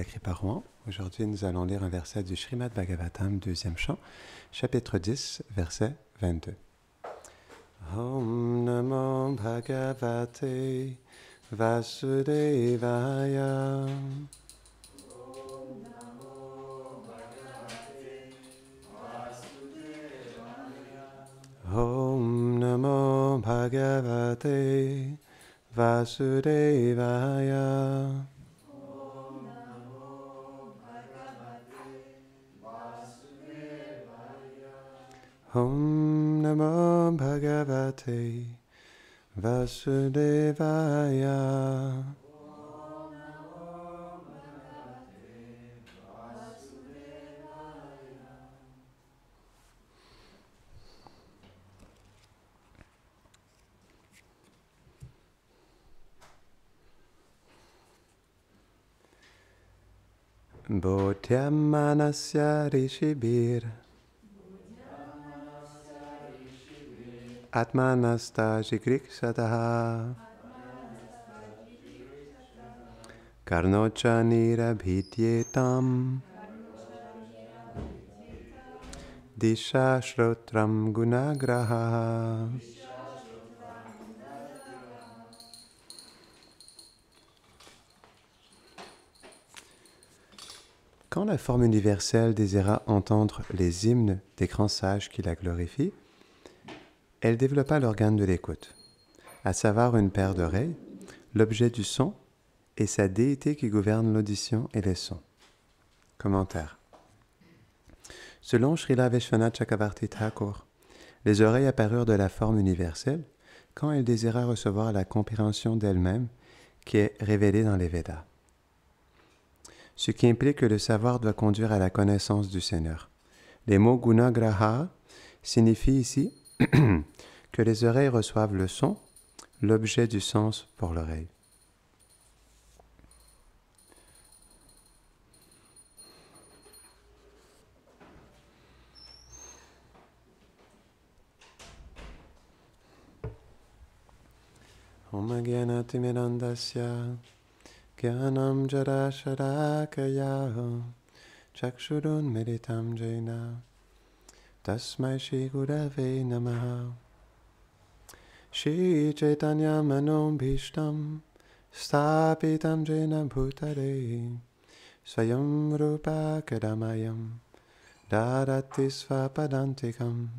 la Kripa Rouen. Aujourd'hui, nous allons lire un verset du Srimad Bhagavatam, deuxième chant, chapitre 10, verset 22. Om Namo Bhagavate Vasudevaya. Om Namo Bhagavate Vasudevaya. Om Namo Bhagavate Vasudevaya. Bodhyamanasya rishibir Atmanasta jigrikshataha Karnocha nirabhidyetam Disha shrotram gunagraha. Quand la forme universelle désirait entendre les hymnes des grands sages qui la glorifient, elle développa l'organe de l'écoute, à savoir une paire d'oreilles, l'objet du son et sa déité qui gouverne l'audition et les sons. Commentaire. Selon Srila Vishwanath Chakravarti Thakur, les oreilles apparurent de la forme universelle quand elle désira recevoir la compréhension d'elle-même qui est révélée dans les Védas. Ce qui implique que le savoir doit conduire à la connaissance du Seigneur. Les mots gunagraha signifient ici que les oreilles reçoivent le son, l'objet du sens pour l'oreille. Om Gyanatimirandasya Gyanam Jarasharakaya Chakshurun Meditam Jaina Tasmai Shri Gurave Namaha. Shri Chaitanya Manom Bhishtam Stapitam Jaina Bhutare Swayam Rupa Kadamayam Dadati Svapadantikam.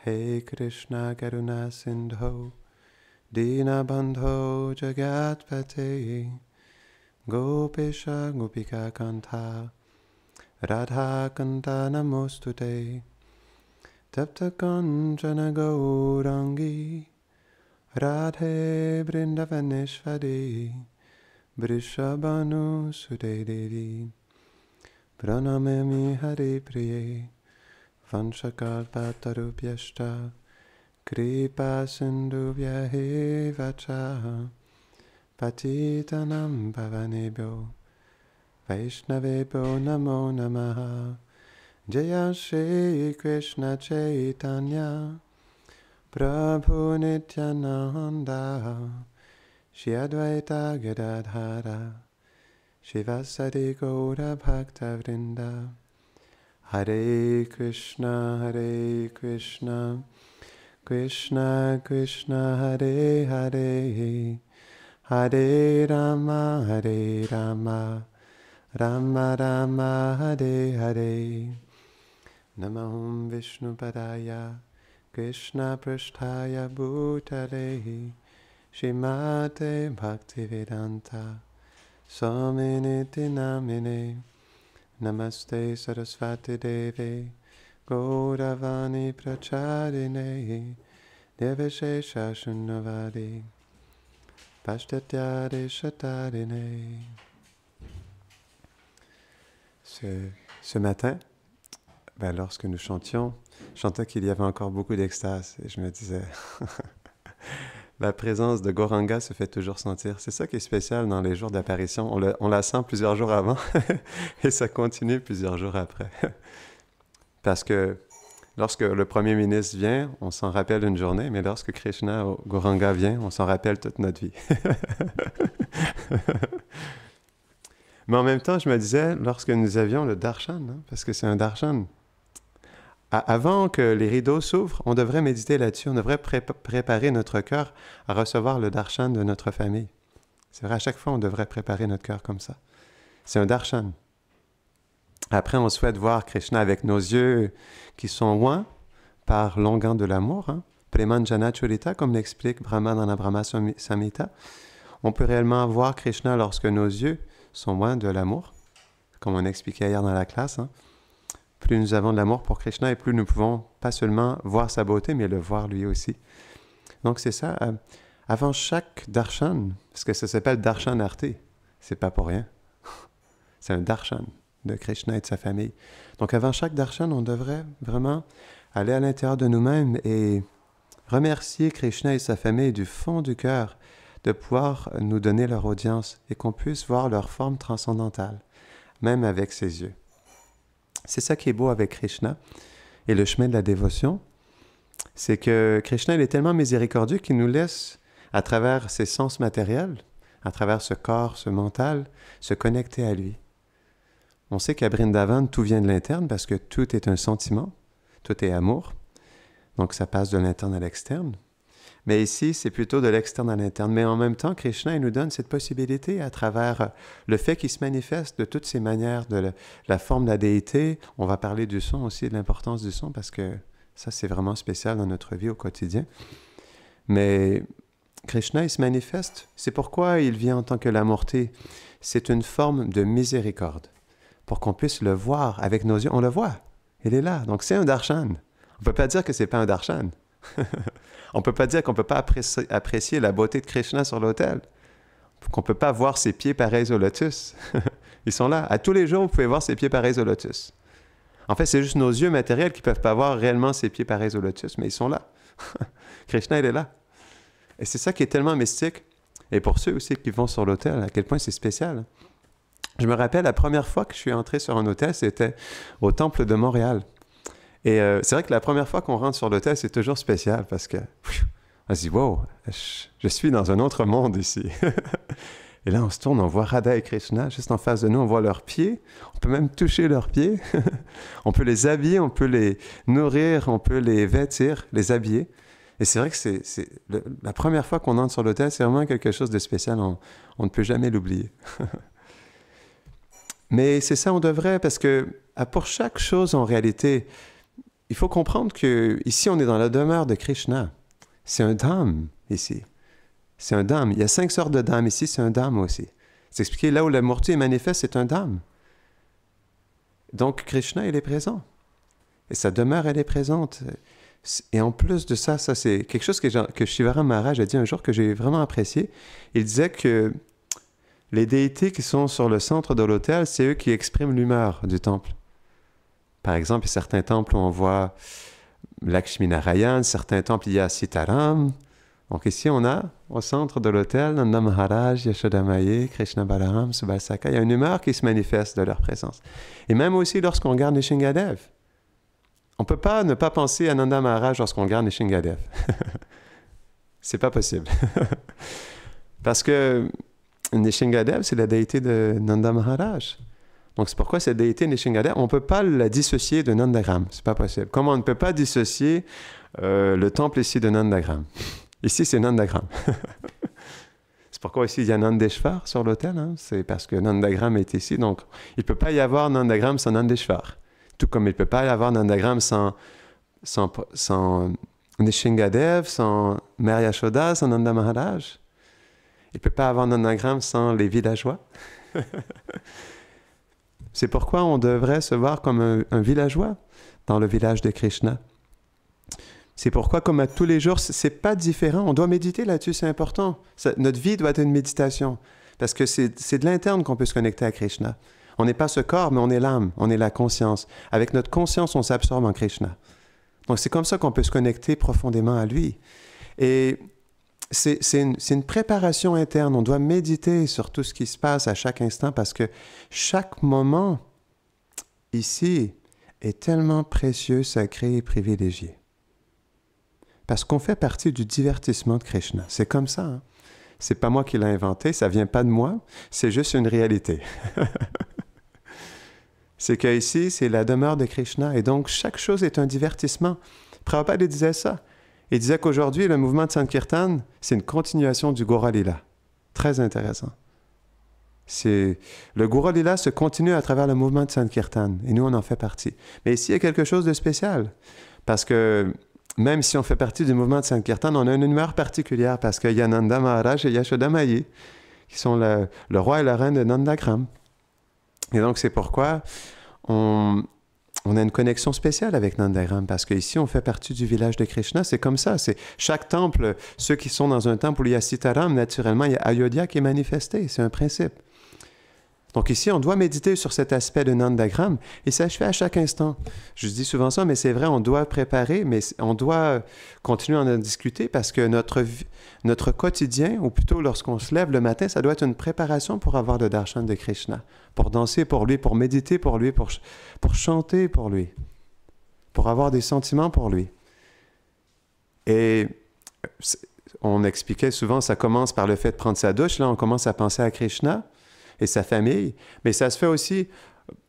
He Krishna Karuna Sindho Dina Bandho Jagatpate Gopesha Gopika Kanta Radha Kanta Namostute Tapta Kanchana Gaurangi Radhe Vrindavaneshwari Vrishabhanu Sute Devi Pranamami Hari Priye Vanchakalpatarubhyashta Kripa Sindhubhyahe Vacha Patitanam Bhavanebhyo Vaishnavebhyo Namo Namaha. Jaya Shri Krishna Chaitanya Prabhu Nityananda Shri Advaita Gadadhara Shivasadi Gaura Bhakta Vrinda. Hare Krishna Krishna Krishna Hare Hare Hare Rama Rama Rama Hare Hare. Namahum Vishnu Padaya Krishna Prasthaya Bhutale Shrimate Bhaktivedanta Swaminiti Namine. Namaste Saraswati Deve Gauravani Pracharine Devashesha Shunnavadi Pashtatyade Shatarine. Ce matin, lorsque nous chantions, je sentais qu'il y avait encore beaucoup d'extase et je me disais, la présence de Gauranga se fait toujours sentir. C'est ça qui est spécial dans les jours d'apparition. On la sent plusieurs jours avant et ça continue plusieurs jours après. Parce que lorsque le premier ministre vient, on s'en rappelle une journée, mais lorsque Krishna ou Gauranga vient, on s'en rappelle toute notre vie. Mais en même temps, je me disais, lorsque nous avions le darshan, hein, parce que c'est un darshan, avant que les rideaux s'ouvrent, on devrait méditer là-dessus, on devrait préparer notre cœur à recevoir le darshan de notre famille. C'est vrai, à chaque fois, on devrait préparer notre cœur comme ça. C'est un darshan. Après, on souhaite voir Krishna avec nos yeux qui sont loin par l'onguent de l'amour, hein. Premanjana Churita, comme l'explique Brahma dans la Brahma Samhita. On peut réellement voir Krishna lorsque nos yeux sont loin de l'amour, comme on expliquait hier dans la classe. Hein. Plus nous avons de l'amour pour Krishna et plus nous pouvons pas seulement voir sa beauté, mais le voir lui aussi. Donc c'est ça, avant chaque darshan, parce que ça s'appelle darshan arti, c'est pas pour rien. C'est un darshan de Krishna et de sa famille. Donc avant chaque darshan, on devrait vraiment aller à l'intérieur de nous-mêmes et remercier Krishna et sa famille du fond du cœur de pouvoir nous donner leur audience et qu'on puisse voir leur forme transcendantale, même avec ses yeux. C'est ça qui est beau avec Krishna et le chemin de la dévotion, c'est que Krishna il est tellement miséricordieux qu'il nous laisse, à travers ses sens matériels, à travers ce corps, ce mental, se connecter à lui. On sait qu'à Vrindavan, tout vient de l'interne parce que tout est un sentiment, tout est amour, donc ça passe de l'interne à l'externe. Mais ici, c'est plutôt de l'externe à l'interne. Mais en même temps, Krishna il nous donne cette possibilité à travers le fait qu'il se manifeste de toutes ces manières, de la forme de la déité. On va parler du son aussi, de l'importance du son, parce que ça, c'est vraiment spécial dans notre vie au quotidien. Mais Krishna, il se manifeste. C'est pourquoi il vient en tant que l'amorté. C'est une forme de miséricorde, pour qu'on puisse le voir avec nos yeux. On le voit, il est là. Donc c'est un darshan. On ne peut pas dire que ce n'est pas un darshan. On ne peut pas dire qu'on ne peut pas apprécier la beauté de Krishna sur l'autel, qu'on ne peut pas voir ses pieds pareils au lotus. Ils sont là. À tous les jours, vous pouvez voir ses pieds pareils au lotus. En fait, c'est juste nos yeux matériels qui ne peuvent pas voir réellement ses pieds pareils au lotus, mais ils sont là. Krishna, il est là. Et c'est ça qui est tellement mystique. Et pour ceux aussi qui vont sur l'autel, à quel point c'est spécial. Je me rappelle, la première fois que je suis entré sur un autel, c'était au Temple de Montréal. Et c'est vrai que la première fois qu'on rentre sur l'autel, c'est toujours spécial parce que on se dit « Wow, je suis dans un autre monde ici. » Et là, on se tourne, on voit Radha et Krishna juste en face de nous, on voit leurs pieds, on peut même toucher leurs pieds, on peut les habiller, on peut les nourrir, on peut les vêtir, les habiller. Et c'est vrai que la première fois qu'on entre sur l'autel, c'est vraiment quelque chose de spécial, on ne peut jamais l'oublier. Mais c'est ça, on devrait, parce que pour chaque chose en réalité, il faut comprendre qu'ici, on est dans la demeure de Krishna. C'est un dham, ici. C'est un dham. Il y a 5 sortes de dham ici, c'est un dham aussi. C'est expliqué, là où la Murti est manifeste, c'est un dham. Donc, Krishna, il est présent. Et sa demeure, elle est présente. Et en plus de ça, ça c'est quelque chose que Shivara Maharaj a dit un jour que j'ai vraiment apprécié. Il disait que les déités qui sont sur le centre de l'autel, c'est eux qui expriment l'humeur du temple. Par exemple, il y a certains temples où on voit Lakshmi Narayan, certains temples, il y a Sitaram. Donc ici, on a, au centre de l'autel, Nanda Maharaj, Yashoda Maye, Krishna Balaram, Subhasaka. Il y a une humeur qui se manifeste de leur présence. Et même aussi lorsqu'on regarde Nishingadev. On ne peut pas ne pas penser à Nanda Maharaj lorsqu'on regarde Nishingadev. C'est pas possible. Parce que Nishingadev, c'est la déité de Nanda Maharaj. Donc, c'est pourquoi cette déité Nishingadev, on ne peut pas la dissocier de Nandagram. C'est pas possible. Comme on ne peut pas dissocier le temple ici de Nandagram. Ici, c'est Nandagram. C'est pourquoi ici, il y a Nandeshvar sur l'autel. Hein? C'est parce que Nandagram est ici. Donc, il ne peut pas y avoir Nandagram sans Nandeshvar. Tout comme il ne peut pas y avoir Nandagram sans Nishingadev, sans Mère Yashoda, sans Nanda Maharaj. Il ne peut pas avoir Nandagram sans les villageois. C'est pourquoi on devrait se voir comme un villageois dans le village de Krishna. C'est pourquoi, comme à tous les jours, c'est pas différent. On doit méditer là-dessus, c'est important. Notre vie doit être une méditation. Parce que c'est de l'interne qu'on peut se connecter à Krishna. On n'est pas ce corps, mais on est l'âme, on est la conscience. Avec notre conscience, on s'absorbe en Krishna. Donc c'est comme ça qu'on peut se connecter profondément à lui. Et c'est une préparation interne. On doit méditer sur tout ce qui se passe à chaque instant parce que chaque moment ici est tellement précieux, sacré et privilégié. Parce qu'on fait partie du divertissement de Krishna. C'est comme ça. Hein? C'est pas moi qui l'ai inventé, ça vient pas de moi, c'est juste une réalité. C'est qu'ici, c'est la demeure de Krishna, et donc chaque chose est un divertissement. Prabhupada disait ça. Il disait qu'aujourd'hui, le mouvement de Sankirtan, c'est une continuation du Gaura Lila. Très intéressant. Le Gaura Lila se continue à travers le mouvement de Sankirtan, et nous, on en fait partie. Mais ici, il y a quelque chose de spécial, parce que même si on fait partie du mouvement de Sankirtan, on a une humeur particulière, parce qu'il y a Nanda Maharaj et Yashoda Mayi, qui sont le roi et la reine de Nandagram. Et donc, c'est pourquoi on a une connexion spéciale avec Nandagram, parce qu'ici, on fait partie du village de Krishna. C'est comme ça. C'est chaque temple, ceux qui sont dans un temple où il y a Sitaram, naturellement, il y a Ayodhya qui est manifesté. C'est un principe. Donc ici, on doit méditer sur cet aspect de Nandagram, et ça se fait à chaque instant. Je dis souvent ça, mais c'est vrai, on doit préparer, mais on doit continuer à en discuter, parce que notre quotidien, ou plutôt lorsqu'on se lève le matin, ça doit être une préparation pour avoir le darshan de Krishna, pour danser pour lui, pour méditer pour lui, pour chanter pour lui, pour avoir des sentiments pour lui. Et on expliquait souvent, ça commence par le fait de prendre sa douche, là on commence à penser à Krishna et sa famille, mais ça se fait aussi,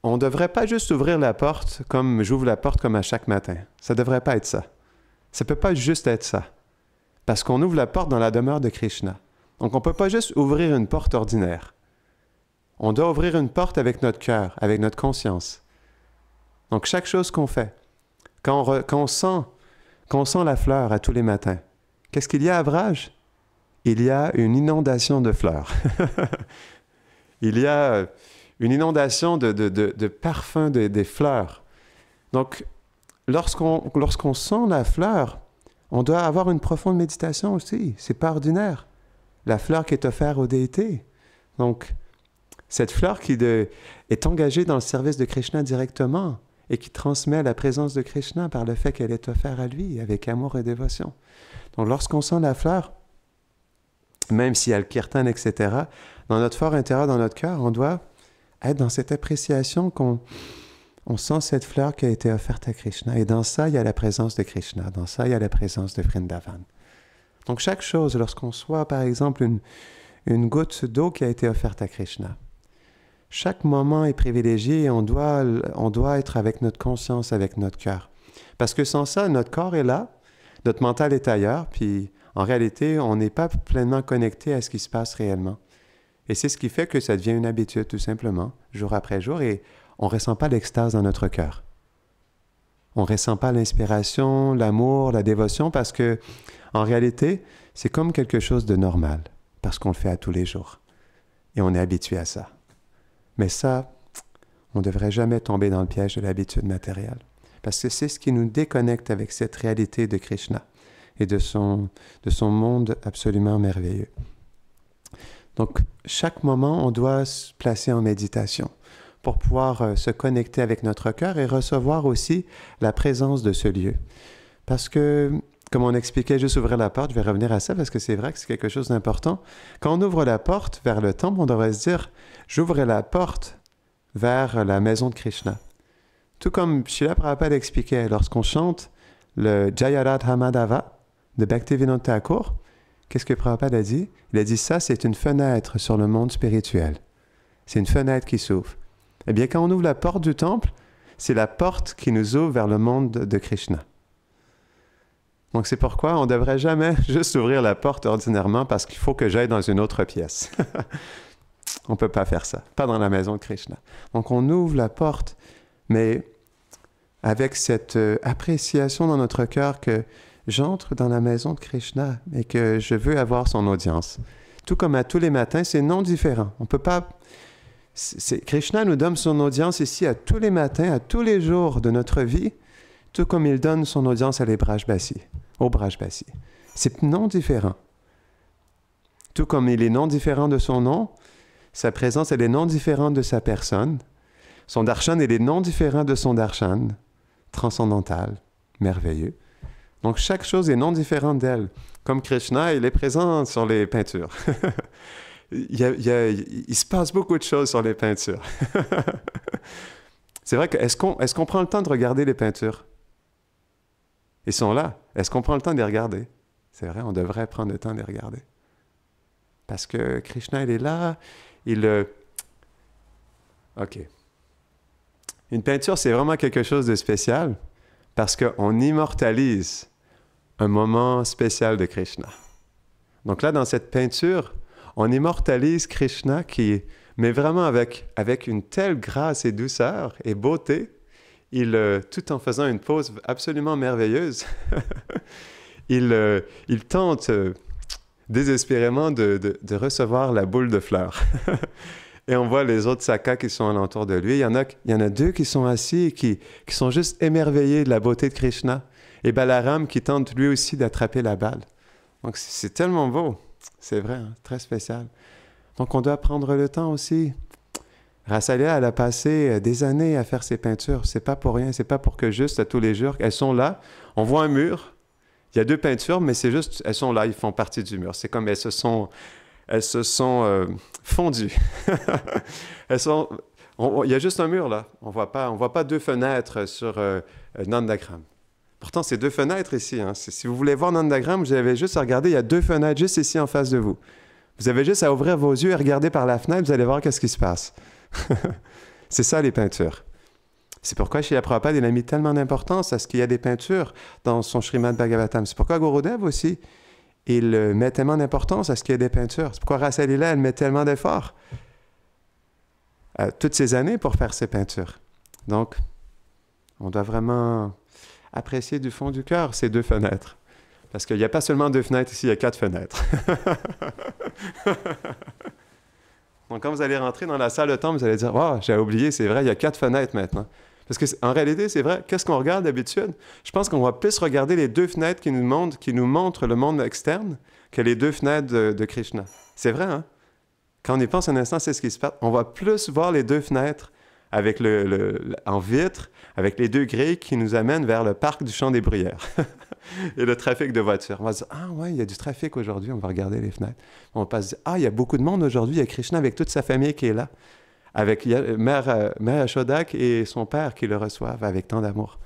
on ne devrait pas juste ouvrir la porte comme j'ouvre la porte comme à chaque matin. Ça ne devrait pas être ça. Ça ne peut pas juste être ça. Parce qu'on ouvre la porte dans la demeure de Krishna. Donc on ne peut pas juste ouvrir une porte ordinaire. On doit ouvrir une porte avec notre cœur, avec notre conscience. Donc chaque chose qu'on fait, quand on sent la fleur à tous les matins, qu'est-ce qu'il y a à Vraj? Il y a une inondation de fleurs. Il y a une inondation de parfums des fleurs. Donc, lorsqu'on sent la fleur, on doit avoir une profonde méditation aussi. C'est pas ordinaire. La fleur qui est offerte aux déités. Donc, cette fleur qui est engagée dans le service de Krishna directement et qui transmet la présence de Krishna par le fait qu'elle est offerte à lui avec amour et dévotion. Donc, lorsqu'on sent la fleur, même s'il y a le kirtan, etc., dans notre fort intérieur, dans notre cœur, on doit être dans cette appréciation qu'on sent cette fleur qui a été offerte à Krishna. Et dans ça, il y a la présence de Krishna. Dans ça, il y a la présence de Vrindavan. Donc chaque chose, lorsqu'on soit, par exemple, une goutte d'eau qui a été offerte à Krishna, chaque moment est privilégié et on doit être avec notre conscience, avec notre cœur. Parce que sans ça, notre corps est là, notre mental est ailleurs, puis en réalité, on n'est pas pleinement connecté à ce qui se passe réellement. Et c'est ce qui fait que ça devient une habitude, tout simplement, jour après jour, et on ne ressent pas l'extase dans notre cœur. On ne ressent pas l'inspiration, l'amour, la dévotion, parce que, en réalité, c'est comme quelque chose de normal, parce qu'on le fait à tous les jours. Et on est habitué à ça. Mais ça, on ne devrait jamais tomber dans le piège de l'habitude matérielle, parce que c'est ce qui nous déconnecte avec cette réalité de Krishna et de son monde absolument merveilleux. Donc, chaque moment, on doit se placer en méditation pour pouvoir se connecter avec notre cœur et recevoir aussi la présence de ce lieu. Parce que, comme on expliquait, juste ouvrir la porte, je vais revenir à ça parce que c'est vrai que c'est quelque chose d'important. Quand on ouvre la porte vers le temple, on devrait se dire, j'ouvre la porte vers la maison de Krishna. Tout comme Srila Prabhupada expliquait, lorsqu'on chante le Jayaradha Madhava de Bhaktivinoda Thakur, qu'est-ce que Prabhupada a dit? Il a dit ça, c'est une fenêtre sur le monde spirituel. C'est une fenêtre qui s'ouvre. Eh bien, quand on ouvre la porte du temple, c'est la porte qui nous ouvre vers le monde de Krishna. Donc, c'est pourquoi on ne devrait jamais juste ouvrir la porte ordinairement parce qu'il faut que j'aille dans une autre pièce. On ne peut pas faire ça, pas dans la maison de Krishna. Donc, on ouvre la porte, mais avec cette appréciation dans notre cœur que j'entre dans la maison de Krishna et que je veux avoir son audience. Tout comme à tous les matins, c'est non différent. On peut pas... Krishna nous donne son audience ici à tous les matins, à tous les jours de notre vie, tout comme il donne son audience à les Brajbasi, aux Brajbasi. C'est non différent. Tout comme il est non différent de son nom, sa présence, elle est non différente de sa personne. Son darshan, il est non différent de son darshan, transcendantal, merveilleux. Donc, chaque chose est non différente d'elle. Comme Krishna, il est présent sur les peintures. il se passe beaucoup de choses sur les peintures. C'est vrai que, est-ce qu'on prend le temps de regarder les peintures? Ils sont là. Est-ce qu'on prend le temps de les regarder? C'est vrai, on devrait prendre le temps de les regarder. Parce que Krishna, il est là, OK. Une peinture, c'est vraiment quelque chose de spécial parce qu'on immortalise un moment spécial de Krishna. Donc là, dans cette peinture, on immortalise Krishna mais vraiment avec une telle grâce et douceur et beauté, tout en faisant une pose absolument merveilleuse, il tente désespérément de recevoir la boule de fleurs. Et on voit les autres sakas qui sont alentour de lui. Il y en a deux qui sont assis et qui sont juste émerveillés de la beauté de Krishna. Et Balaram qui tente lui aussi d'attraper la balle. Donc c'est tellement beau. C'est vrai, hein? Très spécial. Donc on doit prendre le temps aussi. Rasalia, elle a passé des années à faire ses peintures. C'est pas pour rien, c'est pas pour que juste à tous les jours. Elles sont là. On voit un mur. Il y a deux peintures, mais c'est juste, elles sont là, ils font partie du mur. C'est comme elles se sont fondues. Il y a juste un mur là. On voit pas deux fenêtres sur Nandagram. Pourtant, c'est deux fenêtres ici. Hein. Si vous voulez voir Nandagram, vous avez juste à regarder. Il y a deux fenêtres juste ici en face de vous. Vous avez juste à ouvrir vos yeux et regarder par la fenêtre. Vous allez voir qu'est-ce qui se passe. C'est ça les peintures. C'est pourquoi Srila Prabhupada, il a mis tellement d'importance à ce qu'il y a des peintures dans son Srimad Bhagavatam. C'est pourquoi Gurudev aussi, il met tellement d'importance à ce qu'il y ait des peintures. C'est pourquoi Rasalila, elle met tellement d'efforts toutes ces années pour faire ces peintures. Donc, on doit vraiment apprécier du fond du cœur ces deux fenêtres. Parce qu'il n'y a pas seulement deux fenêtres ici, il y a 4 fenêtres. Donc, quand vous allez rentrer dans la salle de temple, vous allez dire « Oh, j'ai oublié, c'est vrai, il y a 4 fenêtres maintenant. » Parce qu'en réalité, c'est vrai, qu'est-ce qu'on regarde d'habitude? Je pense qu'on va plus regarder les deux fenêtres qui nous montrent le monde externe que les deux fenêtres de Krishna. C'est vrai, hein? Quand on y pense un instant, c'est ce qui se passe. On va plus voir les deux fenêtres avec en vitre, avec les deux grilles qui nous amènent vers le parc du Champ des Bruyères et le trafic de voitures. On va se dire, ah ouais, il y a du trafic aujourd'hui, on va regarder les fenêtres. On va se dire, ah, il y a beaucoup de monde aujourd'hui, il y a Krishna avec toute sa famille qui est là. Avec Mère Yashodak et son père qui le reçoivent avec tant d'amour.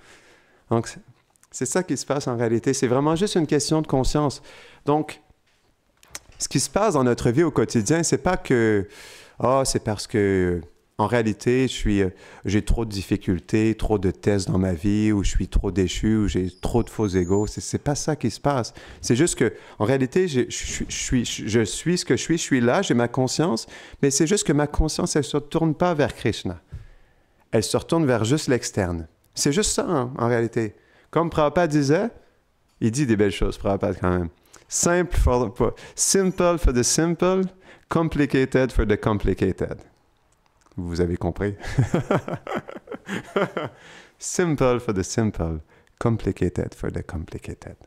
Donc, c'est ça qui se passe en réalité. C'est vraiment juste une question de conscience. Donc, ce qui se passe dans notre vie au quotidien, c'est pas que c'est parce que en réalité, j'ai trop de difficultés, trop de tests dans ma vie, ou je suis trop déchu, ou j'ai trop de faux égos. C'est pas ça qui se passe. C'est juste que, en réalité, je suis ce que je suis là, j'ai ma conscience, mais c'est juste que ma conscience, elle ne se tourne pas vers Krishna. Elle se retourne vers juste l'externe. C'est juste ça, hein, en réalité. Comme Prabhupada disait, il dit des belles choses, Prabhupada, quand même. Simple for the simple, complicated for the complicated. Vous avez compris? Simple for the simple, complicated for the complicated.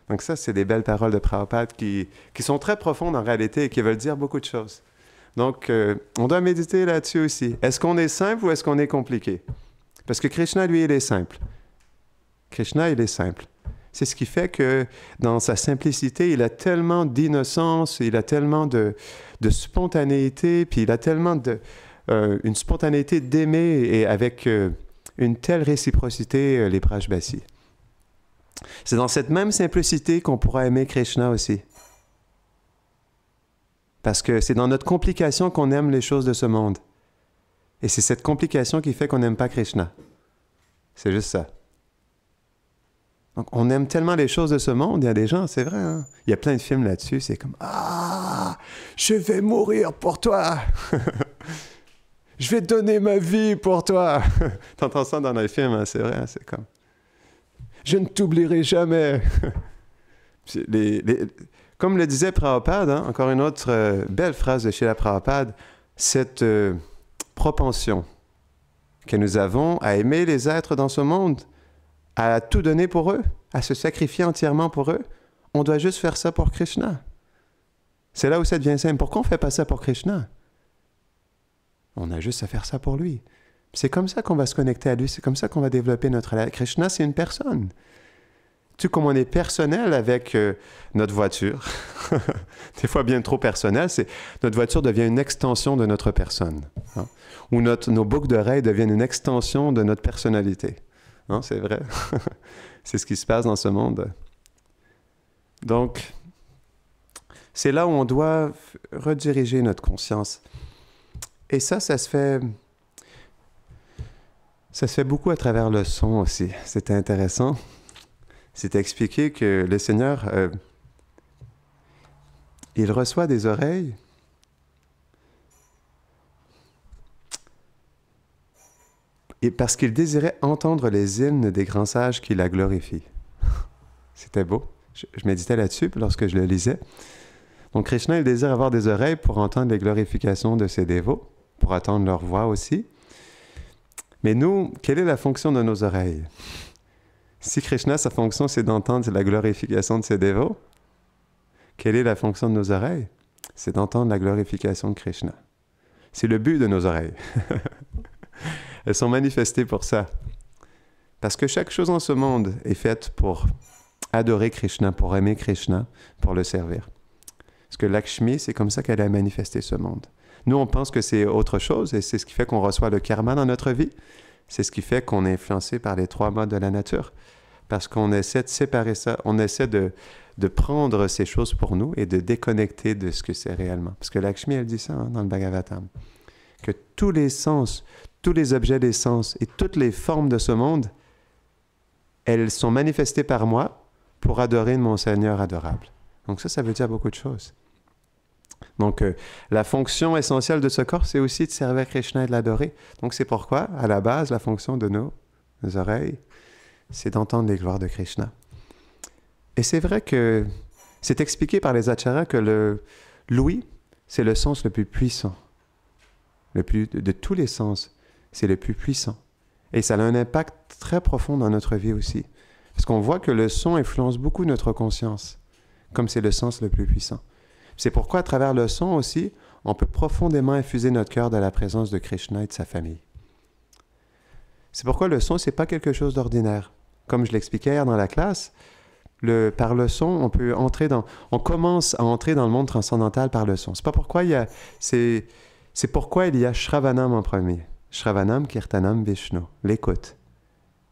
Donc ça, c'est des belles paroles de Prabhupada qui sont très profondes en réalité et qui veulent dire beaucoup de choses. Donc, on doit méditer là-dessus aussi. Est-ce qu'on est simple ou est-ce qu'on est compliqué? Parce que Krishna, lui, il est simple. Krishna, il est simple. C'est ce qui fait que dans sa simplicité, il a tellement d'innocence, il a tellement de spontanéité, puis il a tellement une spontanéité d'aimer et avec une telle réciprocité, les Brajbasis. C'est dans cette même simplicité qu'on pourra aimer Krishna aussi. Parce que c'est dans notre complication qu'on aime les choses de ce monde. Et c'est cette complication qui fait qu'on n'aime pas Krishna. C'est juste ça. Donc, on aime tellement les choses de ce monde, il y a des gens, c'est vrai, hein? Il y a plein de films là-dessus, c'est comme « Ah, je vais mourir pour toi! Je vais donner ma vie pour toi! » T'entends ça dans les films, hein? C'est vrai, hein? C'est comme « Je ne t'oublierai jamais! » Comme le disait Prabhupada, hein? Encore une autre belle phrase de Srila Prabhupada, cette propension que nous avons à aimer les êtres dans ce monde, à tout donner pour eux, à se sacrifier entièrement pour eux, on doit juste faire ça pour Krishna. C'est là où ça devient simple. Pourquoi on ne fait pas ça pour Krishna? On a juste à faire ça pour lui. C'est comme ça qu'on va se connecter à lui, c'est comme ça qu'on va développer notre relation. Krishna, c'est une personne. Tout comme on est personnel avec notre voiture, des fois bien trop personnel, notre voiture devient une extension de notre personne. Hein? Ou nos boucles d'oreilles deviennent une extension de notre personnalité. Non, c'est vrai. C'est ce qui se passe dans ce monde. Donc, c'est là où on doit rediriger notre conscience. Et ça se fait beaucoup à travers le son aussi. C'était intéressant. C'est expliqué que le Seigneur, il reçoit des oreilles et parce qu'il désirait entendre les hymnes des grands sages qui la glorifient. C'était beau. Je méditais là-dessus lorsque je le lisais. Donc Krishna, il désire avoir des oreilles pour entendre les glorifications de ses dévots, pour entendre leur voix aussi. Mais nous, quelle est la fonction de nos oreilles? Si Krishna, sa fonction, c'est d'entendre la glorification de ses dévots, quelle est la fonction de nos oreilles? C'est d'entendre la glorification de Krishna. C'est le but de nos oreilles. Elles sont manifestées pour ça. Parce que chaque chose en ce monde est faite pour adorer Krishna, pour aimer Krishna, pour le servir. Parce que Lakshmi, c'est comme ça qu'elle a manifesté ce monde. Nous, on pense que c'est autre chose et c'est ce qui fait qu'on reçoit le karma dans notre vie. C'est ce qui fait qu'on est influencé par les 3 modes de la nature. Parce qu'on essaie de séparer ça, on essaie de prendre ces choses pour nous et de déconnecter de ce que c'est réellement. Parce que Lakshmi, elle dit ça dans le Bhagavatam, que tous les sens, tous les objets des sens et toutes les formes de ce monde, elles sont manifestées par moi pour adorer mon Seigneur adorable. Donc ça veut dire beaucoup de choses. Donc la fonction essentielle de ce corps, c'est aussi de servir Krishna et de l'adorer. Donc c'est pourquoi, à la base, la fonction de nos oreilles, c'est d'entendre les gloires de Krishna. Et c'est vrai que c'est expliqué par les acharyas que l'ouïe, c'est le sens le plus puissant. De tous les sens, c'est le plus puissant. Et ça a un impact très profond dans notre vie aussi. Parce qu'on voit que le son influence beaucoup notre conscience, comme c'est le sens le plus puissant. C'est pourquoi, à travers le son aussi, on peut profondément infuser notre cœur de la présence de Krishna et de sa famille. C'est pourquoi le son, ce n'est pas quelque chose d'ordinaire. Comme je l'expliquais hier dans la classe, par le son, on commence à entrer dans le monde transcendantal par le son. C'est pourquoi il y a Shravanam en premier. Shravanam, Kirtanam, Vishnu, l'écoute.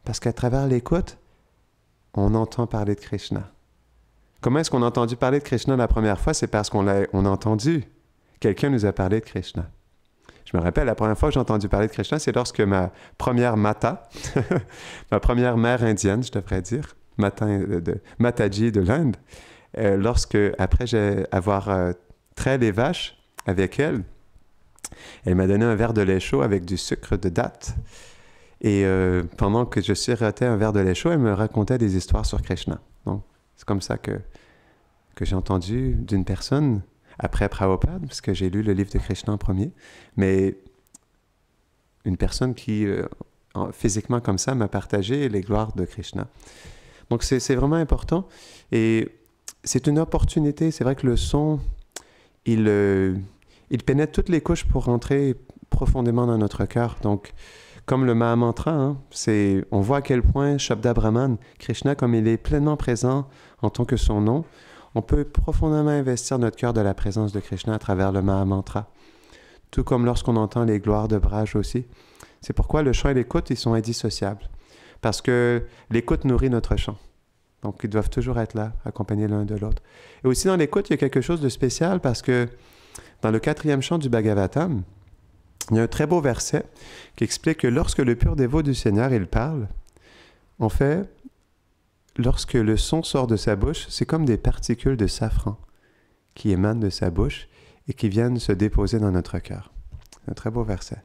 Parce qu'à travers l'écoute, on entend parler de Krishna. Comment est-ce qu'on a entendu parler de Krishna la première fois? C'est parce qu'on a entendu. Quelqu'un nous a parlé de Krishna. Je me rappelle, la première fois que j'ai entendu parler de Krishna, c'est lorsque ma première mata, ma première mère indienne, je devrais dire, Mataji de l'Inde, après avoir trait les vaches avec elle, elle m'a donné un verre de lait chaud avec du sucre de date. Et pendant que je sirotais un verre de lait chaud, elle me racontait des histoires sur Krishna. Donc, c'est comme ça que j'ai entendu d'une personne, après Prabhupada, parce que j'ai lu le livre de Krishna en premier, mais une personne qui, physiquement comme ça, m'a partagé les gloires de Krishna. Donc, c'est vraiment important. Et c'est une opportunité. C'est vrai que le son, il pénètre toutes les couches pour rentrer profondément dans notre cœur. Donc, comme le Mahamantra, on voit à quel point Shabda Brahman, Krishna, comme il est pleinement présent en tant que son nom, on peut profondément investir notre cœur de la présence de Krishna à travers le Mahamantra. Tout comme lorsqu'on entend les gloires de Braj aussi. C'est pourquoi le chant et l'écoute, ils sont indissociables. Parce que l'écoute nourrit notre chant. Donc, ils doivent toujours être là, accompagnés l'un de l'autre. Et aussi dans l'écoute, il y a quelque chose de spécial parce que dans le 4e chant du Bhagavatam, il y a un très beau verset qui explique que lorsque le pur dévot du Seigneur, il parle, en fait, lorsque le son sort de sa bouche, c'est comme des particules de safran qui émanent de sa bouche et qui viennent se déposer dans notre cœur. C'est un très beau verset.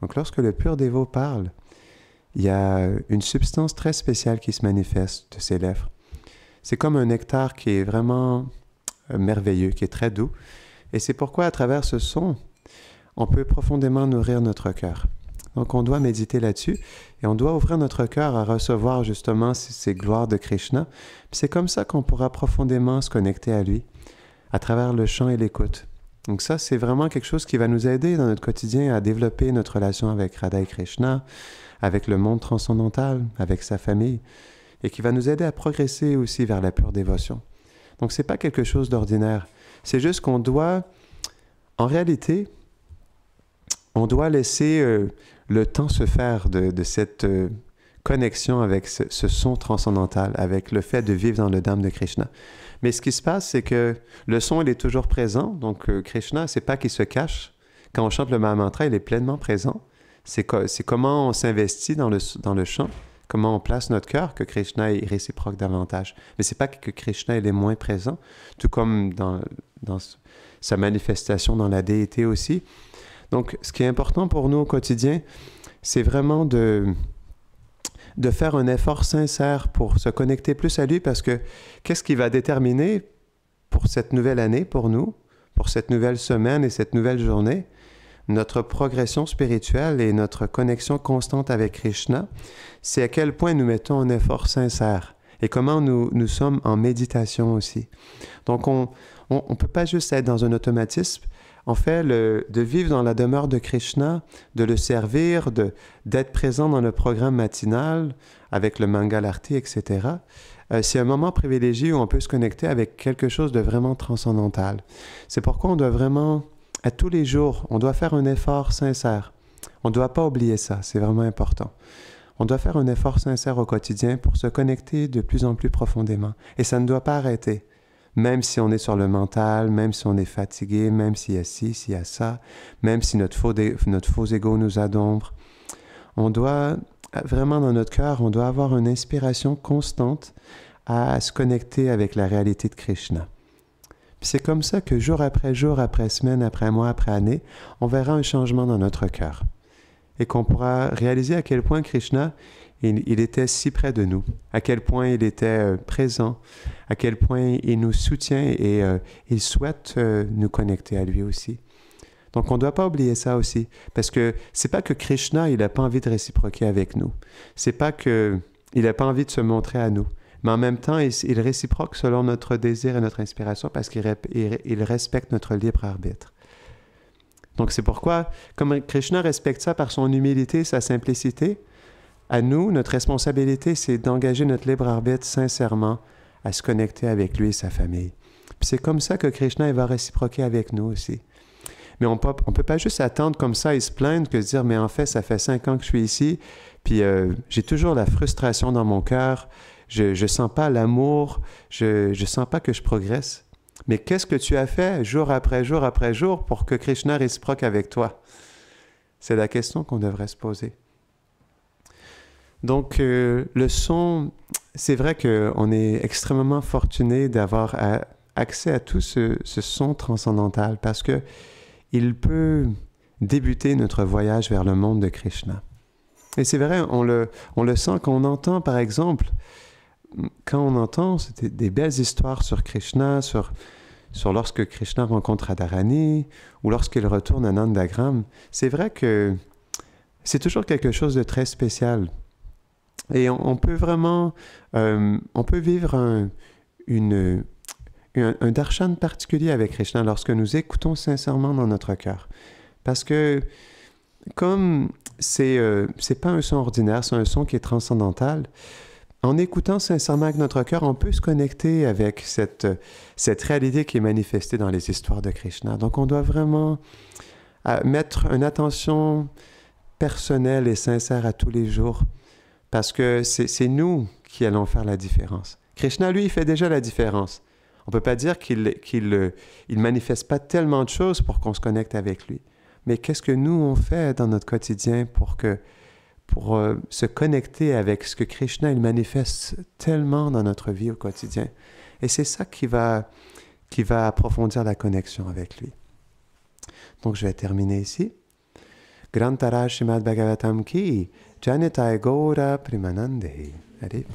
Donc lorsque le pur dévot parle, il y a une substance très spéciale qui se manifeste de ses lèvres. C'est comme un nectar qui est vraiment merveilleux, qui est très doux. Et c'est pourquoi, à travers ce son, on peut profondément nourrir notre cœur. Donc, on doit méditer là-dessus et on doit ouvrir notre cœur à recevoir justement ces gloires de Krishna. Puis c'est comme ça qu'on pourra profondément se connecter à lui, à travers le chant et l'écoute. Donc ça, c'est vraiment quelque chose qui va nous aider dans notre quotidien à développer notre relation avec Radha et Krishna, avec le monde transcendantal, avec sa famille, et qui va nous aider à progresser aussi vers la pure dévotion. Donc, ce n'est pas quelque chose d'ordinaire. C'est juste qu'on doit, en réalité, on doit laisser le temps se faire de cette connexion avec ce son transcendantal, avec le fait de vivre dans le Dham de Krishna. Mais ce qui se passe, c'est que le son, il est toujours présent. Donc, Krishna, c'est pas qu'il se cache. Quand on chante le Mahamantra, il est pleinement présent. C'est comment on s'investit dans le chant, comment on place notre cœur, que Krishna est réciproque davantage. Mais c'est pas que Krishna, il est moins présent, tout comme dans sa manifestation dans la déité aussi. Donc, ce qui est important pour nous au quotidien, c'est vraiment de faire un effort sincère pour se connecter plus à lui, parce que qu'est-ce qui va déterminer pour cette nouvelle année, pour nous, pour cette nouvelle semaine et cette nouvelle journée, notre progression spirituelle et notre connexion constante avec Krishna, c'est à quel point nous mettons un effort sincère et comment nous sommes en méditation aussi. Donc, on ne peut pas juste être dans un automatisme. En fait, de vivre dans la demeure de Krishna, de le servir, d'être présent dans le programme matinal avec le Mangal Arti, etc., c'est un moment privilégié où on peut se connecter avec quelque chose de vraiment transcendantal. C'est pourquoi on doit vraiment, à tous les jours, on doit faire un effort sincère. On ne doit pas oublier ça, c'est vraiment important. On doit faire un effort sincère au quotidien pour se connecter de plus en plus profondément. Et ça ne doit pas arrêter. Même si on est sur le mental, même si on est fatigué, même s'il y a ci, s'il y a ça, même si notre faux ego nous adombre, on doit vraiment dans notre cœur, on doit avoir une inspiration constante à se connecter avec la réalité de Krishna. Puis c'est comme ça que jour, après semaine, après mois, après année, on verra un changement dans notre cœur. Et qu'on pourra réaliser à quel point Krishna, il était si près de nous, à quel point il était présent, à quel point il nous soutient et il souhaite nous connecter à lui aussi. Donc on ne doit pas oublier ça aussi, parce que c'est pas que Krishna, il n'a pas envie de réciproquer avec nous. C'est pas qu'il n'a pas envie de se montrer à nous. Mais en même temps, il réciproque selon notre désir et notre inspiration, parce qu'il respecte notre libre arbitre. Donc c'est pourquoi, comme Krishna respecte ça par son humilité, sa simplicité, à nous, notre responsabilité, c'est d'engager notre libre arbitre sincèrement à se connecter avec lui et sa famille. Puis c'est comme ça que Krishna il va réciproquer avec nous aussi. Mais on peut pas juste attendre comme ça et se plaindre que se dire « mais en fait, ça fait 5 ans que je suis ici, puis j'ai toujours la frustration dans mon cœur, je sens pas l'amour, je sens pas que je progresse. » Mais qu'est-ce que tu as fait jour après jour pour que Krishna réciproque avec toi? C'est la question qu'on devrait se poser. Donc, le son, c'est vrai qu'on est extrêmement fortuné d'avoir accès à tout ce son transcendantal parce que il peut débuter notre voyage vers le monde de Krishna. Et c'est vrai, on le sent quand on entend, par exemple, quand on entend des belles histoires sur Krishna, sur lorsque Krishna rencontre Radharani ou lorsqu'il retourne à Nandagram, c'est vrai que c'est toujours quelque chose de très spécial. Et on peut vraiment, on peut vivre un darshan particulier avec Krishna lorsque nous écoutons sincèrement dans notre cœur. Parce que comme c'est pas un son ordinaire, c'est un son qui est transcendantal, en écoutant sincèrement avec notre cœur, on peut se connecter avec cette réalité qui est manifestée dans les histoires de Krishna. Donc on doit vraiment mettre une attention personnelle et sincère à tous les jours, parce que c'est nous qui allons faire la différence. Krishna, lui, il fait déjà la différence. On ne peut pas dire qu'il manifeste pas tellement de choses pour qu'on se connecte avec lui. Mais qu'est-ce que nous, on fait dans notre quotidien pour se connecter avec ce que Krishna il manifeste tellement dans notre vie au quotidien? Et c'est ça qui va approfondir la connexion avec lui. Donc, je vais terminer ici. Grantara Srimad Bhagavatam ki Janitai Gaura Primanande. Allez,